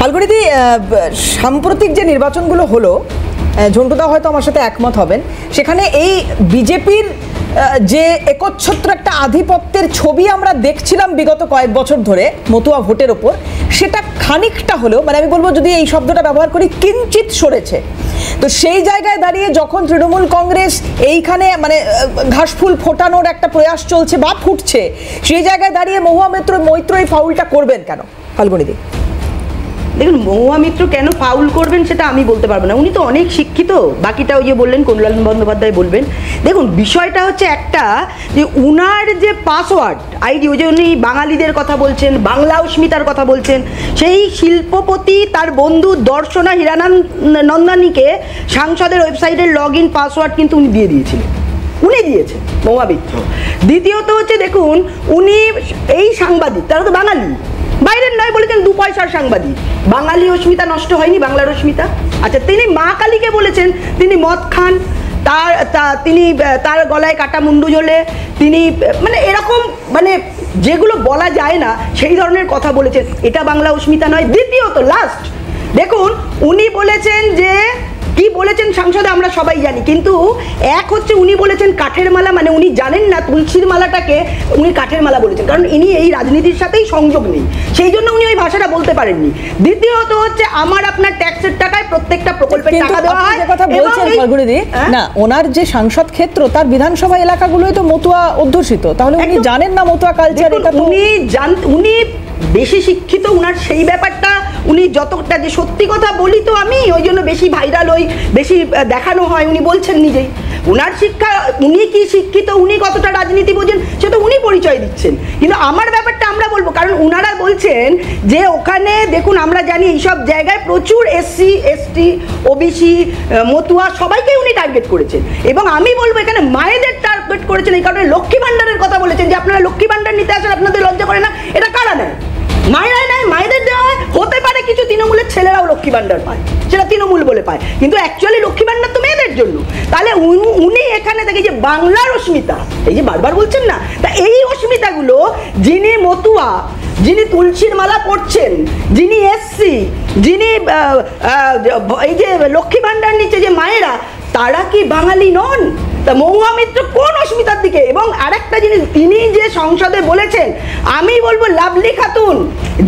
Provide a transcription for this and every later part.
ফাল্গুনীদি, সাম্প্রতিক যে নির্বাচনগুলো হলো, ঝন্টুদা হয়তো আমার সাথে একমত হবেন, সেখানে এই বিজেপির যে একচ্ছত্র একটা আধিপত্যের ছবি আমরা দেখছিলাম বিগত কয়েক বছর ধরে মতুয়া ভোটের ওপর, সেটা খানিকটা হলেও, মানে আমি বলবো যদি এই শব্দটা ব্যবহার করি, কিঞ্চিত সরেছে। তো সেই জায়গায় দাঁড়িয়ে যখন তৃণমূল কংগ্রেস এইখানে মানে ঘাসফুল ফোটানোর একটা প্রয়াস চলছে বা ফুটছে, সেই জায়গায় দাঁড়িয়ে মহুয়া মৈত্র এই ফাউলটা করবেন কেন? ফাল্গুনীদি, দেখুন, মহুয়া মিত্র কেন ফাউল করবেন সেটা আমি বলতে পারবো না। উনি তো অনেক শিক্ষিত, বাকিটা ওই যে বললেন কল্যাণ বন্দ্যোপাধ্যায় বলবেন। দেখুন, বিষয়টা হচ্ছে একটা, যে উনার যে পাসওয়ার্ড আইডি, ওই যে উনি বাঙালিদের কথা বলছেন, বাংলা অস্মিতার কথা বলছেন, সেই শিল্পপতি তার বন্ধু দর্শনা হীরানন্দানীকে সাংসদের ওয়েবসাইটের লগ ইন পাসওয়ার্ড কিন্তু উনি দিয়ে দিয়েছিলেন, উনি দিয়েছেন মহুয়া মিত্র। দ্বিতীয়ত হচ্ছে, দেখুন, উনি এই সাংবাদিক, তারা তো বাঙালি, বাইরের নয়, বলেছেন 2 পয়সার সাংবাদিক। বাঙালি অস্মিতা নষ্ট হয়নি, বাংলার অস্মিতা। আচ্ছা, তিনি মা কালীকে বলেছেন তিনি মদ খান, তিনি তার গলায় কাটা মুন্ডু ঝোলে, তিনি মানে এরকম মানে যেগুলো বলা যায় না সেই ধরনের কথা বলেছেন। এটা বাংলা অস্মিতা নয়। দ্বিতীয়ত লাস্ট দেখুন, উনি বলেছেন যে কি বলেছেন সংসদে আমরা সবাই জানি, কিন্তু এক হচ্ছে উনি বলেছেন কাঠের মালা, মানে উনি জানেন না তুলসীর মালাটাকে উনি কাঠের মালা বলেছেন, কারণ ইনি এই রাজনীতির সাথেই সংযোগ নেই, সেই জন্য উনি ওই ভাষাটা বলতে পারেননি। দ্বিতীয়ত হচ্ছে, আমার আপনার ট্যাক্সের টাকায় প্রত্যেকটা প্রকল্পের টাকা দেওয়া হয়। কথা বলছেন ফাল্গুনীদি, না, ওনার যে সাংসদ ক্ষেত্র, তার বিধানসভা এলাকাগুলোই তো মতুয়া অধ্যুষিত, তাহলে উনি জানেন না মতুয়া কালচার? উনি বেশি শিক্ষিত, উনার সেই ব্যাপারটা উনি যতটা, যে সত্যি কথা বলি তো আমি, ওই জন্য বেশি ভাইরাল হই, বেশি দেখানো হয়, উনি বলছেন নিজেই। উনার শিক্ষা, উনি কি শিক্ষিত, উনি কতটা রাজনীতি বোঝেন, সে তো উনি পরিচয় দিচ্ছেন। কিন্তু আমার ব্যাপারটা আমরা বলবো, কারণ উনারা বলছেন যে ওখানে দেখুন, আমরা জানি এইসব জায়গায় প্রচুর SC ST OBC মতুয়া সবাইকে উনি টার্গেট করেছেন, এবং আমি বলবো এখানে মায়েদের টার্গেট করেছেন। এই কারণে লক্ষ্মী ভাণ্ডারের কথা বলেছেন, যে আপনারা লক্ষ্মী ভাণ্ডার নিতে আসেন, আপনাদের লজ্জা করে না? এটা কারা নেয়? মায়েরাই নেয়, মায়েদের দেওয়া হয়। হতে পারে কিছু তৃণমূলের ছেলেরাও লক্ষ্মী ভাণ্ডার পায়, সেটা তৃণমূল বলে পায়, কিন্তু অ্যাকচুয়ালি লক্ষ্মী ভাণ্ডার তো মেয়েদের জন্য। তাহলে উনি এখানে থেকে যে বাংলার অস্মিতা, এই যে বারবার বলছেন না, তা এই অস্মিতাগুলো, যিনি মতুয়া, যিনি তুলসীর মালা পড়ছেন, যিনি SC, যিনি এই যে লক্ষ্মী ভাণ্ডার নিচ্ছে যে মায়েরা, তারা কি বাঙালি নন? তা মহুয়া মিত্র কোন অস্মিতার দিকে? এবং আরেকটা জিনিস, তিনি যে সংসদে বলেছেন, আমি বলবো লাভলি খাতুন,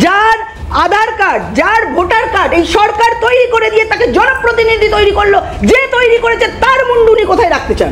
যার আধার কার্ড, যার ভোটার কার্ড এই সরকার তৈরি করে দিয়ে তাকে জনপ্রতিনিধি তৈরি করলো, যে তৈরি করেছে তার মুন্ডু উনি কোথায় রাখতে চান?